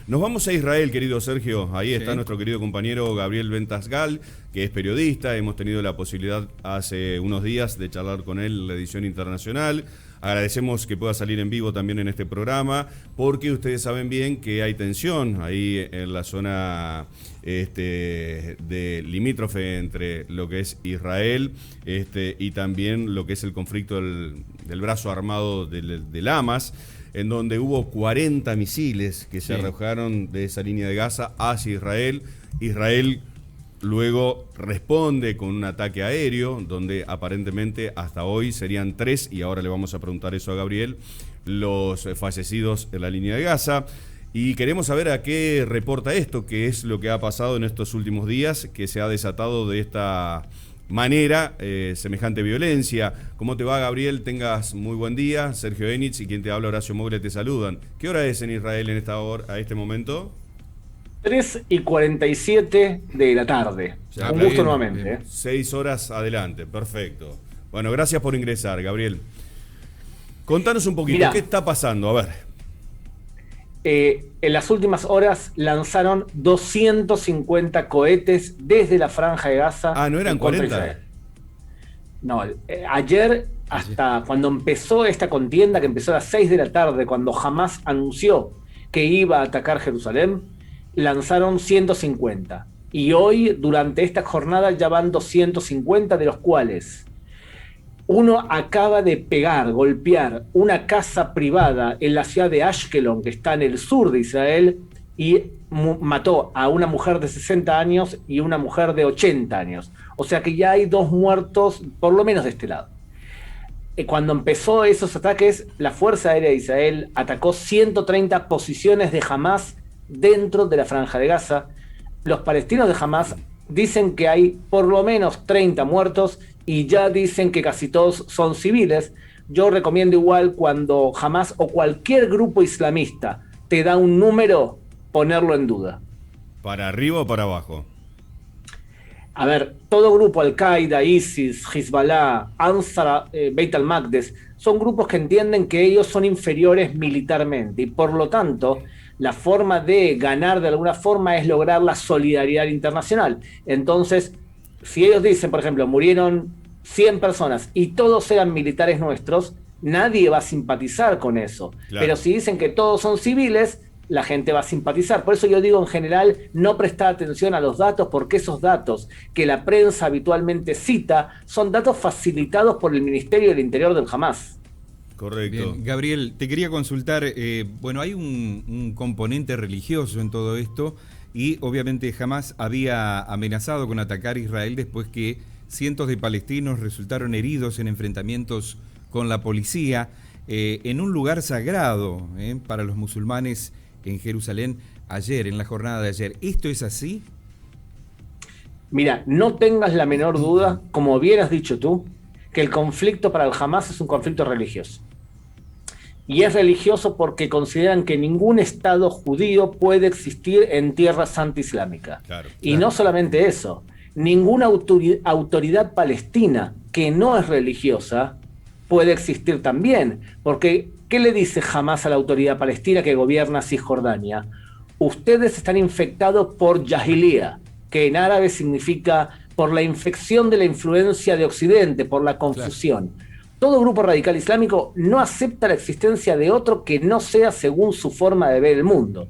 Nos vamos a Israel, querido Sergio. Ahí está Sí. nuestro querido compañero Gabriel Ventasgal, que es periodista. Hemos tenido la posibilidad hace unos días de charlar con él en la edición internacional. Agradecemos que pueda salir en vivo también en este programa, porque ustedes saben bien que hay tensión ahí en la zona de limítrofe entre lo que es Israel y también lo que es el conflicto del brazo armado del Hamas, en donde hubo 40 misiles que se arrojaron de esa línea de Gaza hacia Israel. Israel luego responde con un ataque aéreo, donde aparentemente hasta hoy serían 3, y ahora le vamos a preguntar eso a Gabriel, los fallecidos en la línea de Gaza. Y queremos saber a qué reporta esto, qué es lo que ha pasado en estos últimos días, que se ha desatado de esta manera semejante violencia. ¿Cómo te va, Gabriel? Tengas muy buen día. Sergio Enitz y quien te habla, Horacio Mogle, te saludan. ¿Qué hora es en Israel en esta hora, a este momento? 3:47 de la tarde. Ya, Un gusto bien, nuevamente. bien. 6 horas adelante, perfecto. Bueno, gracias por ingresar, Gabriel. Contanos un poquito, Mirá, ¿qué está pasando? A ver. En las últimas horas lanzaron 250 cohetes desde la Franja de Gaza. Ah, ¿no eran en contra de 40? Israel. No, ayer, hasta cuando empezó esta contienda, que empezó a las 6 de la tarde, cuando Hamás anunció que iba a atacar Jerusalén, lanzaron 150. Y hoy, durante esta jornada, ya van 250, de los cuales uno acaba de golpear una casa privada en la ciudad de Ashkelon, que está en el sur de Israel, y mató a una mujer de 60 años y una mujer de 80 años. O sea que ya hay 2 muertos, por lo menos de este lado. Cuando empezó esos ataques, la Fuerza Aérea de Israel atacó 130 posiciones de Hamás dentro de la Franja de Gaza. Los palestinos de Hamás dicen que hay por lo menos 30 muertos y ya dicen que casi todos son civiles. Yo recomiendo igual, cuando Hamás o cualquier grupo islamista te da un número, ponerlo en duda. ¿Para arriba o para abajo? A ver, todo grupo, Al-Qaeda, ISIS, Hezbollah, Ansar, Beit al-Maqdes, son grupos que entienden que ellos son inferiores militarmente y por lo tanto la forma de ganar de alguna forma es lograr la solidaridad internacional. Entonces, si ellos dicen, por ejemplo, murieron 100 personas y todos eran militares nuestros, nadie va a simpatizar con eso. Claro. Pero si dicen que todos son civiles, la gente va a simpatizar. Por eso yo digo, en general, no prestar atención a los datos, porque esos datos que la prensa habitualmente cita son datos facilitados por el Ministerio del Interior del Hamás. Correcto. Bien, Gabriel, te quería consultar, bueno, hay un componente religioso en todo esto y obviamente Hamás había amenazado con atacar a Israel después que cientos de palestinos resultaron heridos en enfrentamientos con la policía en un lugar sagrado para los musulmanes en Jerusalén ayer, en la jornada de ayer. ¿Esto es así? Mira, no tengas la menor duda, como bien has dicho tú, que el conflicto para el Hamás es un conflicto religioso. Y es religioso porque consideran que ningún Estado judío puede existir en tierra santa islámica. Claro, y no solamente eso, ninguna autoridad palestina que no es religiosa puede existir también. Porque, ¿qué le dice Hamás a la autoridad palestina que gobierna Cisjordania? Ustedes están infectados por Jahiliya, que en árabe significa por la infección de la influencia de Occidente, por la confusión. Claro. Todo grupo radical islámico no acepta la existencia de otro que no sea según su forma de ver el mundo.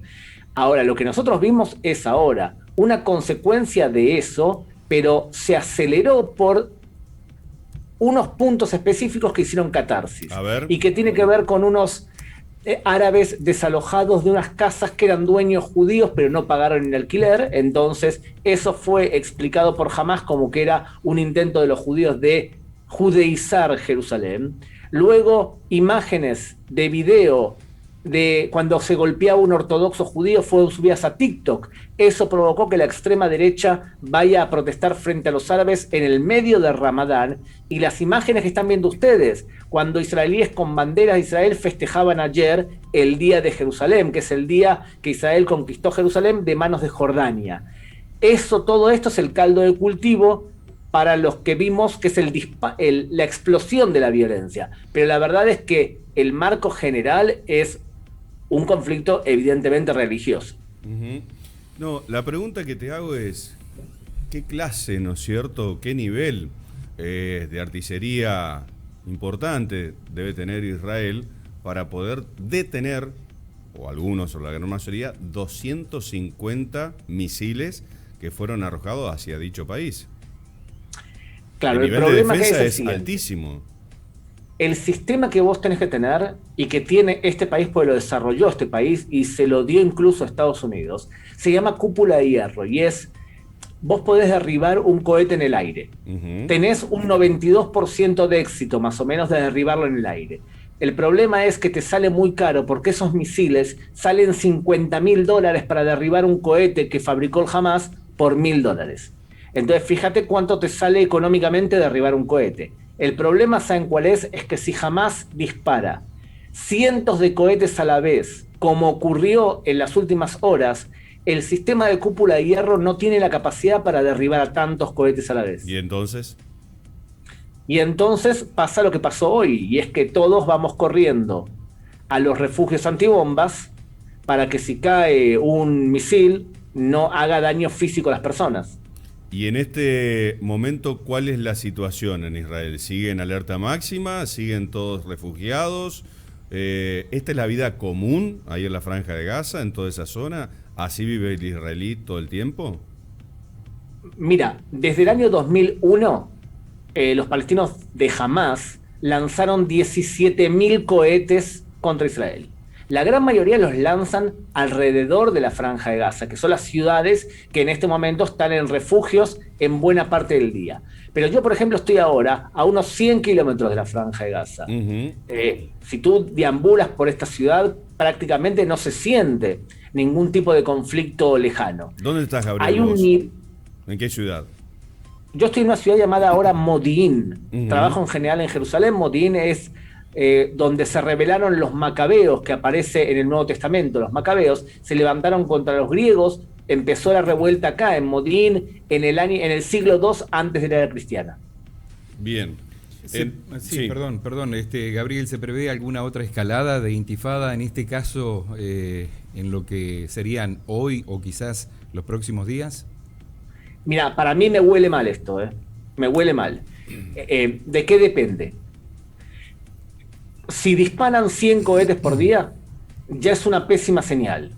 Ahora, lo que nosotros vimos es ahora una consecuencia de eso, pero se aceleró por unos puntos específicos que hicieron catarsis. A ver. Y que tiene que ver con unos árabes desalojados de unas casas que eran dueños judíos, pero no pagaron el alquiler. Entonces, eso fue explicado por Hamás como que era un intento de los judíos de judeizar Jerusalén. Luego, imágenes de video de cuando se golpeaba un ortodoxo judío fueron subidas a TikTok. Eso provocó que la extrema derecha vaya a protestar frente a los árabes en el medio de Ramadán. Y las imágenes que están viendo ustedes, cuando israelíes con banderas de Israel festejaban ayer el día de Jerusalén, que es el día que Israel conquistó Jerusalén de manos de Jordania. Todo esto es el caldo de cultivo para los que vimos que es la explosión de la violencia. Pero la verdad es que el marco general es un conflicto evidentemente religioso. Ujú. No, la pregunta que te hago es, ¿qué clase, no es cierto, qué nivel de artillería importante debe tener Israel para poder detener, o algunos, o la gran mayoría, 250 misiles que fueron arrojados hacia dicho país? Claro, El el nivel de problema que defensa es el es siguiente. altísimo. El sistema que vos tenés que tener y que tiene este país, pues lo desarrolló este país y se lo dio incluso a Estados Unidos, se llama cúpula de hierro y es, vos podés derribar un cohete en el aire. Ujú. Tenés un 92% de éxito más o menos de derribarlo en el aire. El problema es que te sale muy caro porque esos misiles salen $50.000 para derribar un cohete que fabricó el Hamas por $1.000. Entonces, fíjate cuánto te sale económicamente derribar un cohete. El problema, ¿saben cuál es? Es que si Hamas dispara cientos de cohetes a la vez, como ocurrió en las últimas horas, el sistema de cúpula de hierro no tiene la capacidad para derribar a tantos cohetes a la vez. ¿Y entonces? Y entonces pasa lo que pasó hoy, y es que todos vamos corriendo a los refugios antibombas para que si cae un misil no haga daño físico a las personas. Y en este momento, ¿cuál es la situación en Israel? ¿Sigue en alerta máxima? ¿Siguen todos refugiados? ¿Esta es la vida común ahí en la Franja de Gaza, en toda esa zona? ¿Así vive el israelí todo el tiempo? Mira, desde el año 2001, los palestinos de Hamas lanzaron 17.000 cohetes contra Israel. La gran mayoría los lanzan alrededor de la Franja de Gaza, que son las ciudades que en este momento están en refugios en buena parte del día. Pero yo, por ejemplo, estoy ahora a unos 100 kilómetros de la Franja de Gaza. Ujú. Si tú deambulas por esta ciudad, prácticamente no se siente ningún tipo de conflicto lejano. ¿Dónde estás, Gabriel, Hay un vos? ni- ¿En qué ciudad? Yo estoy en una ciudad llamada ahora Modín. Ujú. Trabajo en general en Jerusalén. Modín es donde se rebelaron los macabeos, que aparece en el Nuevo Testamento. Los macabeos se levantaron contra los griegos. Empezó la revuelta acá, en Modín, en el siglo II antes de la era cristiana. Bien. Sí, perdón, Gabriel, ¿se prevé alguna otra escalada de intifada, en este caso, en lo que serían hoy o quizás los próximos días? Mira, para mí me huele mal esto, ¿eh? Me huele mal. ¿De qué depende? Si disparan 100 cohetes por día, ya es una pésima señal.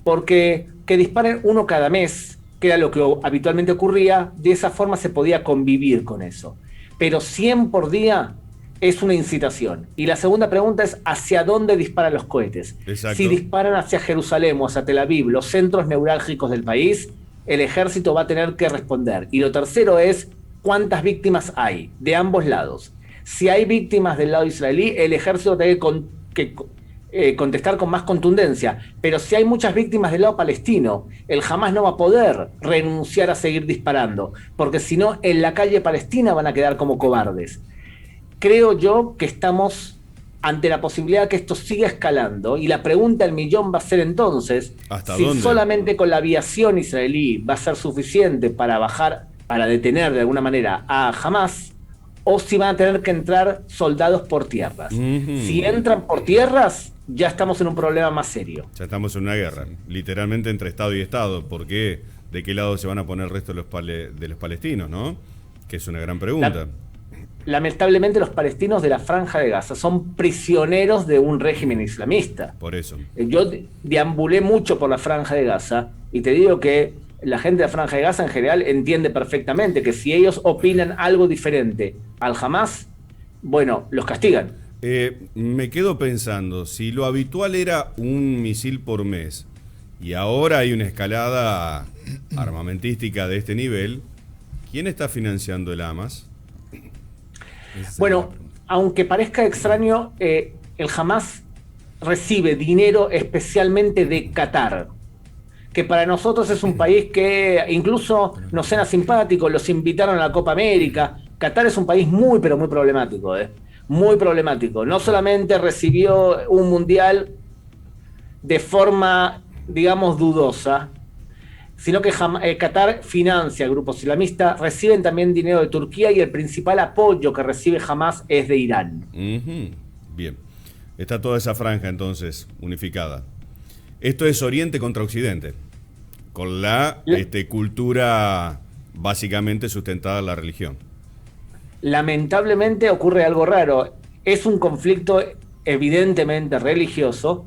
Porque que disparen uno cada mes, que era lo que habitualmente ocurría, de esa forma se podía convivir con eso. Pero 100 por día es una incitación. Y la segunda pregunta es, ¿hacia dónde disparan los cohetes? Exacto. Si disparan hacia Jerusalén o hacia Tel Aviv, los centros neurálgicos del país, el ejército va a tener que responder. Y lo tercero es, ¿cuántas víctimas hay de ambos lados? Si hay víctimas del lado israelí, el ejército va a tener que contestar con más contundencia. Pero si hay muchas víctimas del lado palestino, el Hamas no va a poder renunciar a seguir disparando, porque si no, en la calle palestina van a quedar como cobardes. Creo yo que estamos ante la posibilidad de que esto siga escalando, y la pregunta del millón va a ser entonces, ¿Hasta si dónde? solamente con la aviación israelí va a ser suficiente para bajar, para detener de alguna manera a Hamas, o si van a tener que entrar soldados por tierras. Ujú. Si entran por tierras, ya estamos en un problema más serio. Ya estamos en una guerra, literalmente entre Estado y Estado. ¿Por qué? ¿De qué lado se van a poner el resto de los palestinos, no? Que es una gran pregunta. Lamentablemente los palestinos de la Franja de Gaza son prisioneros de un régimen islamista. Por eso. Yo deambulé mucho por la Franja de Gaza y te digo que la gente de la Franja de Gaza en general entiende perfectamente que si ellos opinan algo diferente al Hamas, bueno, los castigan. Me quedo pensando, si lo habitual era un misil por mes y ahora hay una escalada armamentística de este nivel, ¿quién está financiando el Hamas? Bueno, aunque parezca extraño, el Hamas recibe dinero especialmente de Qatar, que para nosotros es un país que incluso nos suena simpático, los invitaron a la Copa América. Qatar es un país muy, pero muy problemático, muy problemático. No solamente recibió un mundial de forma, digamos, dudosa, sino que Qatar financia grupos islamistas, reciben también dinero de Turquía y el principal apoyo que recibe Hamas es de Irán. Ujú. Bien, está toda esa franja entonces unificada. Esto es Oriente contra Occidente, con la cultura básicamente sustentada en la religión. Lamentablemente ocurre algo raro. Es un conflicto evidentemente religioso.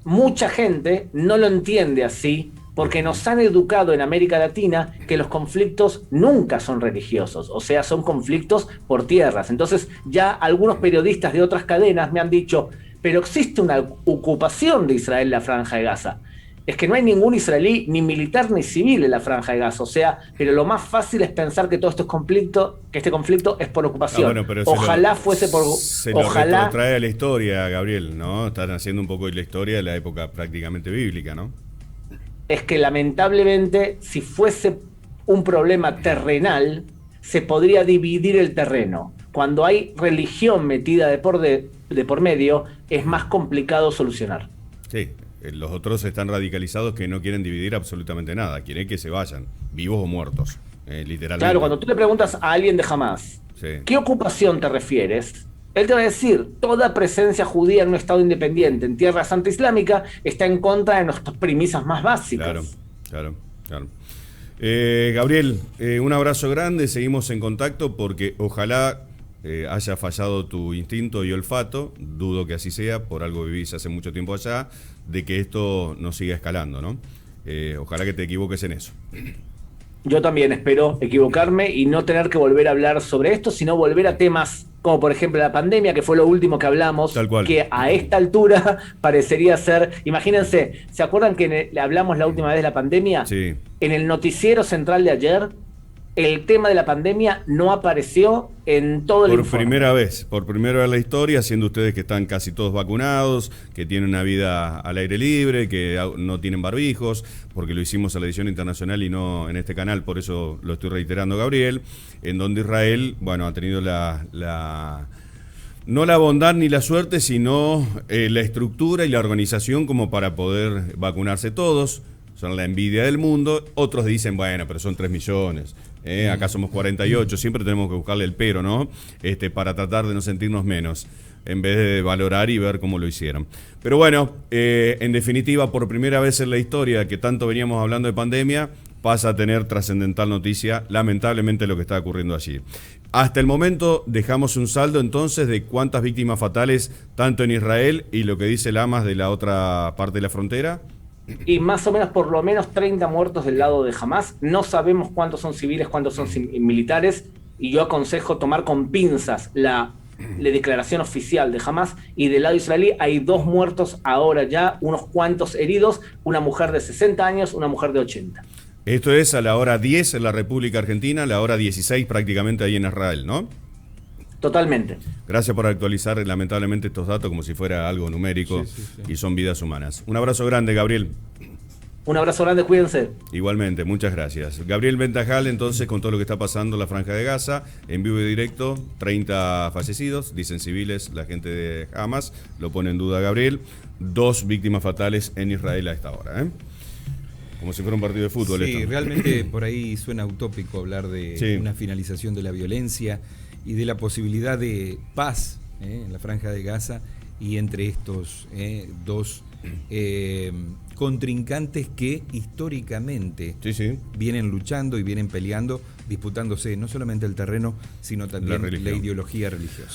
Mucha gente no lo entiende así porque nos han educado en América Latina que los conflictos nunca son religiosos, o sea, son conflictos por tierras. Entonces ya algunos periodistas de otras cadenas me han dicho, pero existe una ocupación de Israel en la Franja de Gaza. Es que no hay ningún israelí, ni militar ni civil en la Franja de Gaza, o sea, pero lo más fácil es pensar que todo este conflicto es por ocupación. Ojalá fuese por... Se lo retrotrae a la historia, Gabriel, ¿no? Están haciendo un poco de la historia de la época prácticamente bíblica, ¿no? Es que lamentablemente, si fuese un problema terrenal, se podría dividir el terreno. Cuando hay religión metida de por medio, es más complicado solucionar. Sí, los otros están radicalizados que no quieren dividir absolutamente nada, quieren que se vayan, vivos o muertos, literalmente. Claro, cuando tú le preguntas a alguien de Hamás, sí, ¿qué ocupación te refieres? Él te va a decir, toda presencia judía en un Estado independiente, en Tierra Santa Islámica, está en contra de nuestras premisas más básicas. Claro. Gabriel, un abrazo grande, seguimos en contacto porque ojalá haya fallado tu instinto y olfato, dudo que así sea, por algo vivís hace mucho tiempo allá, de que esto no siga escalando, ¿no? Ojalá que te equivoques en eso. Yo también espero equivocarme y no tener que volver a hablar sobre esto, sino volver a temas como por ejemplo la pandemia, que fue lo último que hablamos, que a esta altura parecería ser... Imagínense, ¿se acuerdan que hablamos la última vez de la pandemia? Sí. En el noticiero central de ayer, el tema de la pandemia no apareció en todo el informe. Por primera vez en la historia, siendo ustedes que están casi todos vacunados, que tienen una vida al aire libre, que no tienen barbijos, porque lo hicimos a la edición internacional y no en este canal, por eso lo estoy reiterando, Gabriel, en donde Israel, bueno, ha tenido no la bondad ni la suerte, sino la estructura y la organización como para poder vacunarse todos. Son la envidia del mundo. Otros dicen, bueno, pero son 3 millones. Acá somos 48. Siempre tenemos que buscarle el pero, ¿no? Para tratar de no sentirnos menos, en vez de valorar y ver cómo lo hicieron. Pero bueno, en definitiva, por primera vez en la historia que tanto veníamos hablando de pandemia, pasa a tener trascendental noticia, lamentablemente, lo que está ocurriendo allí. Hasta el momento dejamos un saldo entonces de cuántas víctimas fatales, tanto en Israel y lo que dice el Hamas de la otra parte de la frontera. Y más o menos, por lo menos 30 muertos del lado de Hamás. No sabemos cuántos son civiles, cuántos son militares, y yo aconsejo tomar con pinzas la declaración oficial de Hamás. Y del lado israelí hay 2 muertos ahora ya, unos cuantos heridos, una mujer de 60 años, una mujer de 80. Esto es a la hora 10 en la República Argentina, a la hora 16 prácticamente ahí en Israel, ¿no? Totalmente. Gracias por actualizar lamentablemente estos datos como si fuera algo numérico, sí. Y son vidas humanas. Un abrazo grande, Gabriel. Un abrazo grande, cuídense. Igualmente, muchas gracias. Gabriel Ventajal, entonces, con todo lo que está pasando en la Franja de Gaza, en vivo y directo, 30 fallecidos, dicen civiles, la gente de Hamas, lo pone en duda Gabriel, 2 víctimas fatales en Israel a esta hora, Como si fuera un partido de fútbol. Sí, esto. Realmente por ahí suena utópico hablar de una finalización de la violencia y de la posibilidad de paz en la Franja de Gaza y entre estos 2 contrincantes que históricamente vienen luchando y vienen peleando, disputándose no solamente el terreno, sino también la ideología religiosa.